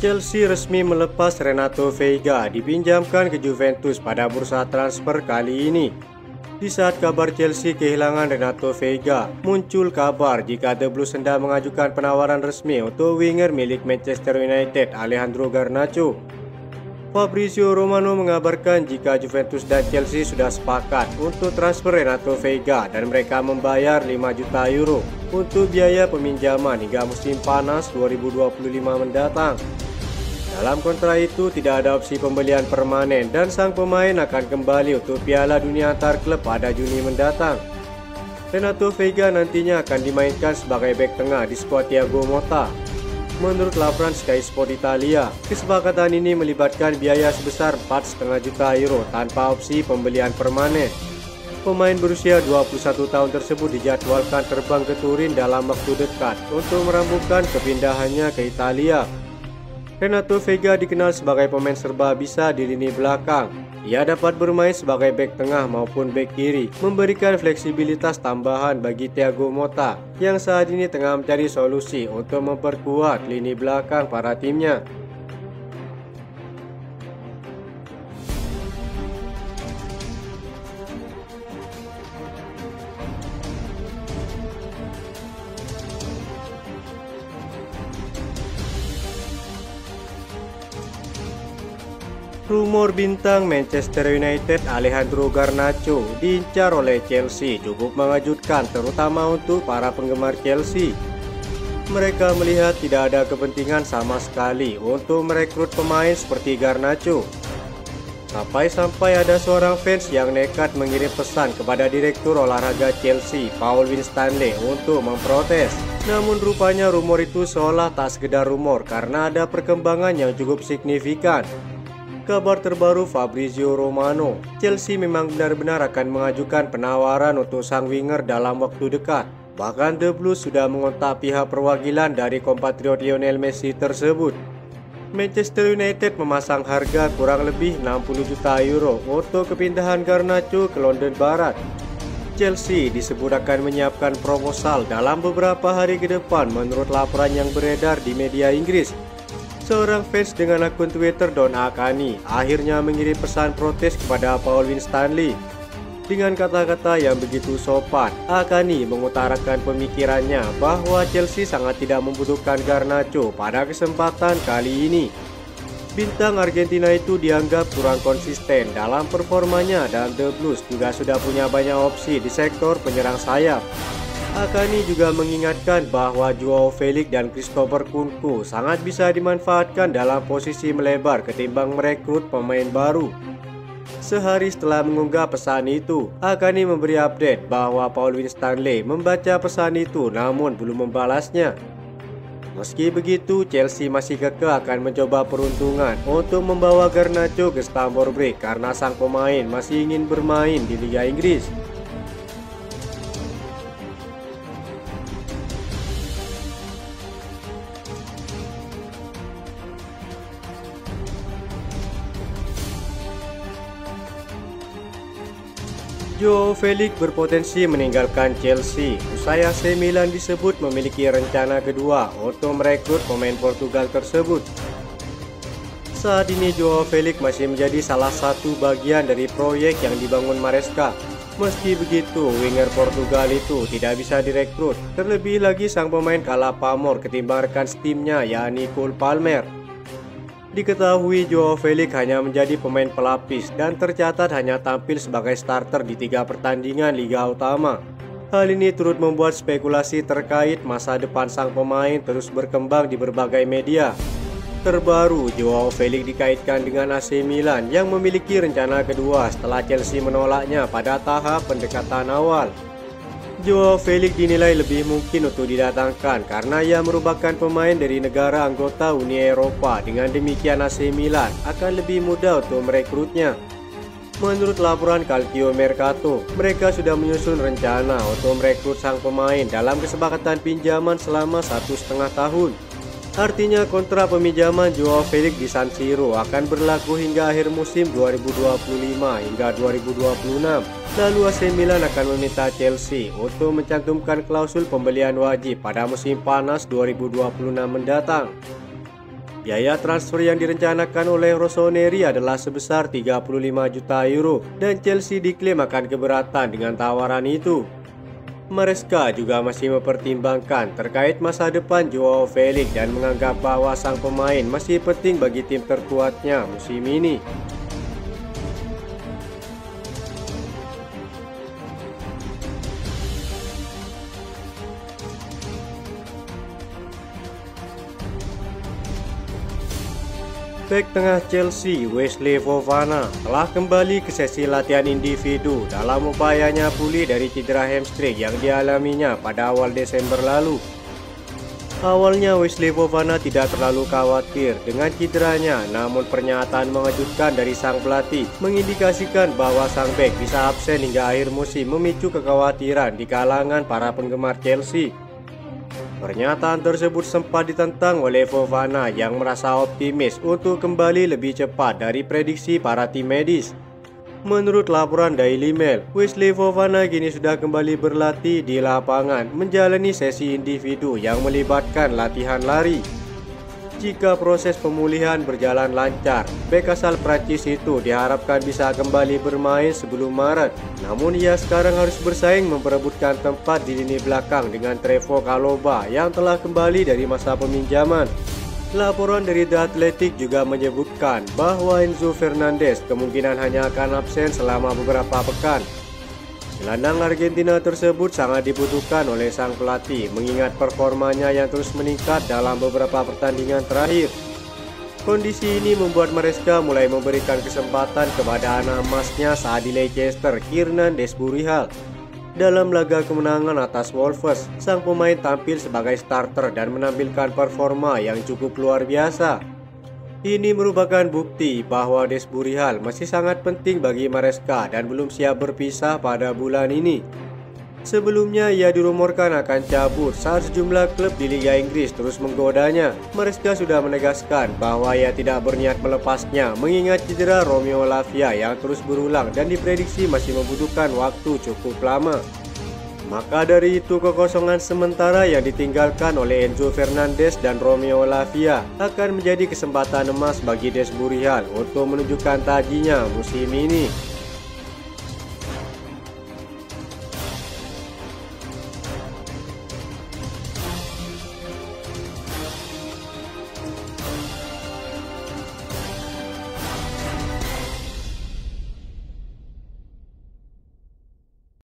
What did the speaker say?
Chelsea resmi melepas Renato Veiga dipinjamkan ke Juventus pada bursa transfer kali ini. Di saat kabar Chelsea kehilangan Renato Veiga, muncul kabar jika The Blues hendak mengajukan penawaran resmi untuk winger milik Manchester United Alejandro Garnacho. Fabrizio Romano mengabarkan jika Juventus dan Chelsea sudah sepakat untuk transfer Renato Veiga dan mereka membayar 5 juta euro untuk biaya peminjaman hingga musim panas 2025 mendatang. Dalam kontrak itu tidak ada opsi pembelian permanen dan sang pemain akan kembali untuk Piala Dunia antar klub pada Juni mendatang. Renato Veiga nantinya akan dimainkan sebagai bek tengah di skuad Thiago Motta. Menurut laporan Sky Sport Italia, kesepakatan ini melibatkan biaya sebesar 4,5 juta euro tanpa opsi pembelian permanen. Pemain berusia 21 tahun tersebut dijadwalkan terbang ke Turin dalam waktu dekat untuk merampungkan kepindahannya ke Italia. Renato Veiga dikenal sebagai pemain serba bisa di lini belakang. Ia dapat bermain sebagai bek tengah maupun bek kiri, memberikan fleksibilitas tambahan bagi Thiago Motta yang saat ini tengah mencari solusi untuk memperkuat lini belakang para timnya. Rumor bintang Manchester United Alejandro Garnacho diincar oleh Chelsea cukup mengejutkan, terutama untuk para penggemar Chelsea. Mereka melihat tidak ada kepentingan sama sekali untuk merekrut pemain seperti Garnacho. Sampai-sampai ada seorang fans yang nekat mengirim pesan kepada direktur olahraga Chelsea, Paul Winstanley, untuk memprotes. Namun rupanya rumor itu seolah tak sekedar rumor karena ada perkembangan yang cukup signifikan. Kabar terbaru Fabrizio Romano, Chelsea memang benar-benar akan mengajukan penawaran untuk sang winger dalam waktu dekat. Bahkan The Blues sudah mengontak pihak perwakilan dari kompatriot Lionel Messi tersebut. Manchester United memasang harga kurang lebih 60 juta euro untuk kepindahan Garnacho ke London Barat. Chelsea disebut akan menyiapkan proposal dalam beberapa hari ke depan menurut laporan yang beredar di media Inggris. Seorang fans dengan akun Twitter Don Akani akhirnya mengirim pesan protes kepada Paul Winstanley. Dengan kata-kata yang begitu sopan, Akani mengutarakan pemikirannya bahwa Chelsea sangat tidak membutuhkan Garnacho pada kesempatan kali ini. Bintang Argentina itu dianggap kurang konsisten dalam performanya dan The Blues juga sudah punya banyak opsi di sektor penyerang sayap. Akani juga mengingatkan bahwa Joao Felix dan Christopher Nkunku sangat bisa dimanfaatkan dalam posisi melebar ketimbang merekrut pemain baru. Sehari setelah mengunggah pesan itu, Akani memberi update bahwa Paul Winstanley membaca pesan itu namun belum membalasnya. Meski begitu, Chelsea masih kekeh akan mencoba peruntungan untuk membawa Garnacho ke Stamford Bridge karena sang pemain masih ingin bermain di Liga Inggris. Joao Felix berpotensi meninggalkan Chelsea. Usai AC Milan disebut memiliki rencana kedua untuk merekrut pemain Portugal tersebut. Saat ini Joao Felix masih menjadi salah satu bagian dari proyek yang dibangun Maresca. Meski begitu, winger Portugal itu tidak bisa direkrut. Terlebih lagi sang pemain kalah pamor ketimbang rekan setimnya yakni Cole Palmer. Diketahui Joao Felix hanya menjadi pemain pelapis dan tercatat hanya tampil sebagai starter di 3 pertandingan Liga Utama. Hal ini turut membuat spekulasi terkait masa depan sang pemain terus berkembang di berbagai media. Terbaru, Joao Felix dikaitkan dengan AC Milan yang memiliki rencana kedua setelah Chelsea menolaknya pada tahap pendekatan awal. Joao Felix dinilai lebih mungkin untuk didatangkan karena ia merupakan pemain dari negara anggota Uni Eropa. Dengan demikian AC Milan akan lebih mudah untuk merekrutnya. Menurut laporan Calcio Mercato, mereka sudah menyusun rencana untuk merekrut sang pemain dalam kesepakatan pinjaman selama 1,5 tahun. Artinya kontrak peminjaman Joao Felix di San Siro akan berlaku hingga akhir musim 2025 hingga 2026. Lalu AC Milan akan meminta Chelsea untuk mencantumkan klausul pembelian wajib pada musim panas 2026 mendatang. Biaya transfer yang direncanakan oleh Rossoneri adalah sebesar 35 juta euro dan Chelsea diklaim akan keberatan dengan tawaran itu. Maresca juga masih mempertimbangkan terkait masa depan Joao Felix dan menganggap bahwa sang pemain masih penting bagi tim terkuatnya musim ini. Bek tengah Chelsea Wesley Fofana telah kembali ke sesi latihan individu dalam upayanya pulih dari cedera hamstring yang dialaminya pada awal Desember lalu. Awalnya Wesley Fofana tidak terlalu khawatir dengan cederanya, namun pernyataan mengejutkan dari sang pelatih mengindikasikan bahwa sang bek bisa absen hingga akhir musim, memicu kekhawatiran di kalangan para penggemar Chelsea. Pernyataan tersebut sempat ditentang oleh Fofana yang merasa optimis untuk kembali lebih cepat dari prediksi para tim medis. Menurut laporan Daily Mail, Wesley Fofana kini sudah kembali berlatih di lapangan menjalani sesi individu yang melibatkan latihan lari. Jika proses pemulihan berjalan lancar, bek asal Prancis itu diharapkan bisa kembali bermain sebelum Maret. Namun ia sekarang harus bersaing memperebutkan tempat di lini belakang dengan Trevoh Chalobah yang telah kembali dari masa peminjaman. Laporan dari The Athletic juga menyebutkan bahwa Enzo Fernandez kemungkinan hanya akan absen selama beberapa pekan. Gelandang Argentina tersebut sangat dibutuhkan oleh sang pelatih mengingat performanya yang terus meningkat dalam beberapa pertandingan terakhir. Kondisi ini membuat Maresca mulai memberikan kesempatan kepada anak emasnya saat di Leicester, Kiernan Dezburial. Dalam laga kemenangan atas Wolves, sang pemain tampil sebagai starter dan menampilkan performa yang cukup luar biasa. Ini merupakan bukti bahwa Dezburial masih sangat penting bagi Maresca dan belum siap berpisah pada bulan ini. Sebelumnya ia dirumorkan akan cabut saat sejumlah klub di Liga Inggris terus menggodanya. Maresca sudah menegaskan bahwa ia tidak berniat melepasnya mengingat cedera Romeo Lavia yang terus berulang dan diprediksi masih membutuhkan waktu cukup lama. Maka dari itu kekosongan sementara yang ditinggalkan oleh Enzo Fernandez dan Romeo Lavia akan menjadi kesempatan emas bagi Dezburial untuk menunjukkan tajinya musim ini.